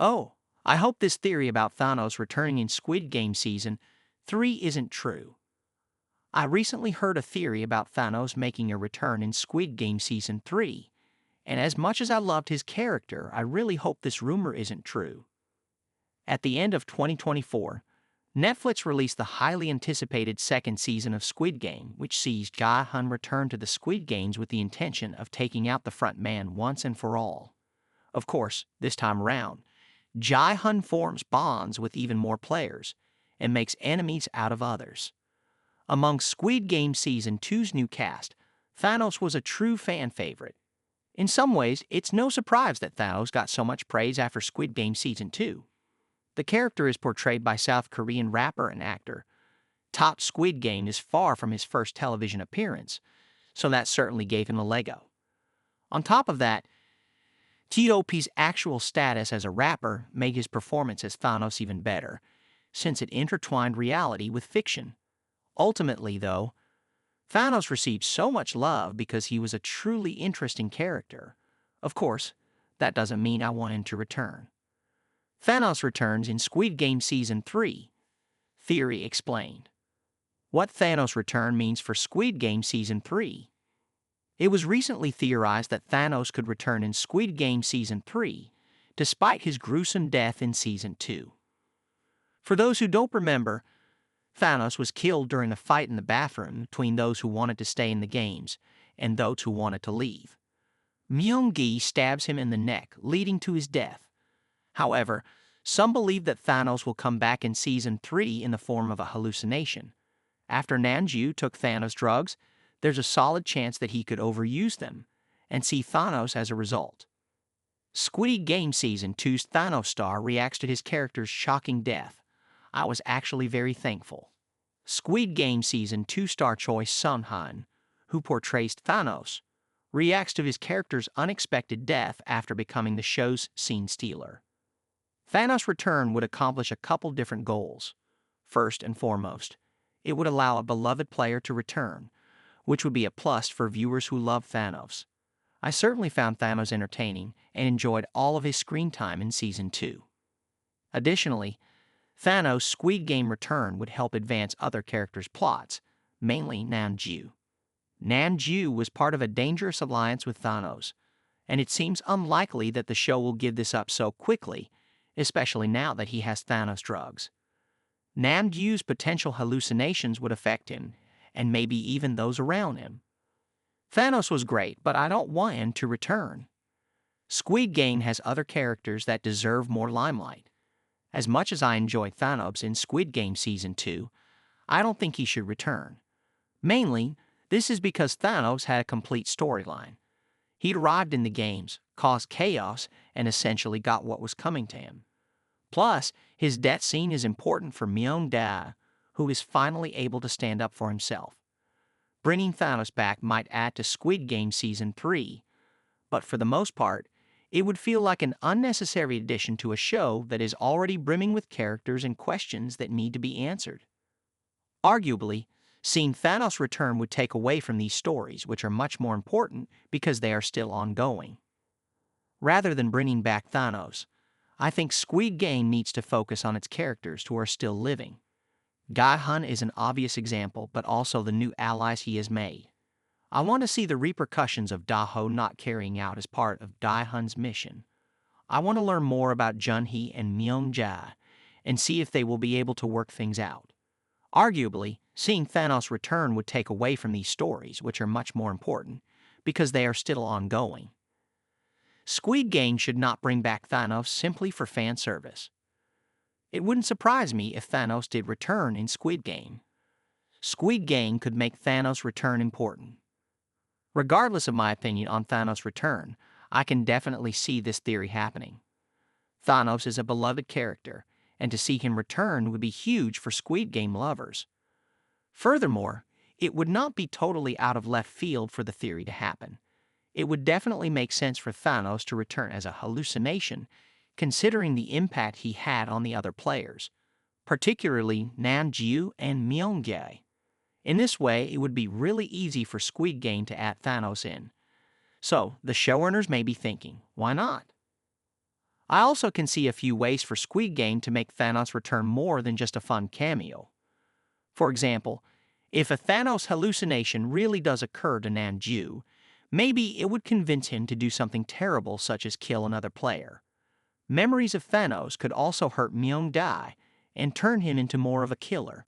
Oh, I hope this theory about Thanos returning in Squid Game Season 3 isn't true. I recently heard a theory about Thanos making a return in Squid Game Season 3, and as much as I loved his character, I really hope this rumor isn't true. At the end of 2024, Netflix released the highly anticipated second season of Squid Game, which sees Gi-hun return to the Squid Games with the intention of taking out the front man once and for all. Of course, this time around, Gi-hun forms bonds with even more players and makes enemies out of others. Among Squid Game Season 2's new cast, Thanos was a true fan favorite. In some ways, it's no surprise that Thanos got so much praise after Squid Game Season 2. The character is portrayed by South Korean rapper and actor. T.O.P. Squid Game is far from his first television appearance, so that certainly gave him a Lego. On top of that, T.O.P's actual status as a rapper made his performance as Thanos even better, since it intertwined reality with fiction. Ultimately, though, Thanos received so much love because he was a truly interesting character. Of course, that doesn't mean I want him to return. Thanos returns in Squid Game Season 3. Theory explained. What Thanos' return means for Squid Game Season 3. It was recently theorized that Thanos could return in Squid Game Season 3, despite his gruesome death in Season 2. For those who don't remember, Thanos was killed during a fight in the bathroom between those who wanted to stay in the games and those who wanted to leave. Gi-hun stabs him in the neck, leading to his death. However, some believe that Thanos will come back in Season 3 in the form of a hallucination. After Namju took Thanos' drugs, there's a solid chance that he could overuse them and see Thanos as a result. Squid Game Season 2's Thanos star reacts to his character's shocking death. I was actually very thankful. Squid Game Season 2 star choice Gi-hun, who portrays Thanos, reacts to his character's unexpected death after becoming the show's scene stealer. Thanos' return would accomplish a couple different goals. First and foremost, it would allow a beloved player to return, which would be a plus for viewers who love Thanos. I certainly found Thanos entertaining and enjoyed all of his screen time in Season 2. Additionally, Thanos' Squid Game return would help advance other characters' plots, mainly Namju. Namju was part of a dangerous alliance with Thanos, and it seems unlikely that the show will give this up so quickly, especially now that he has Thanos' drugs. Namju's potential hallucinations would affect him, and maybe even those around him. Thanos was great, but I don't want him to return. Squid Game has other characters that deserve more limelight. As much as I enjoy Thanos in Squid Game Season 2, I don't think he should return. Mainly, this is because Thanos had a complete storyline. He'd arrived in the games, caused chaos, and essentially got what was coming to him. Plus, his death scene is important for Gi-hun, who is finally able to stand up for himself. Bringing Thanos back might add to Squid Game Season 3, but for the most part, it would feel like an unnecessary addition to a show that is already brimming with characters and questions that need to be answered. Arguably, seeing Thanos return would take away from these stories, which are much more important because they are still ongoing. Rather than bringing back Thanos, I think Squid Game needs to focus on its characters who are still living. Gi-hun is an obvious example, but also the new allies he has made. I want to see the repercussions of Daho not carrying out as part of Gi-hun's mission. I want to learn more about Junhee and Gi-hun and see if they will be able to work things out. Arguably, seeing Thanos return would take away from these stories, which are much more important, because they are still ongoing. Squid Game should not bring back Thanos simply for fan service. It wouldn't surprise me if Thanos did return in Squid Game. Squid Game could make Thanos' return important. Regardless of my opinion on Thanos' return, I can definitely see this theory happening. Thanos is a beloved character, and to see him return would be huge for Squid Game lovers. Furthermore, it would not be totally out of left field for the theory to happen. It would definitely make sense for Thanos to return as a hallucination, considering the impact he had on the other players, particularly Namju and Gi-hun. In this way, it would be really easy for Squid Game to add Thanos in. So, the showrunners may be thinking, why not? I also can see a few ways for Squid Game to make Thanos return more than just a fun cameo. For example, if a Thanos hallucination really does occur to Namju, maybe it would convince him to do something terrible such as kill another player. Memories of Thanos could also hurt Myung-dae and turn him into more of a killer.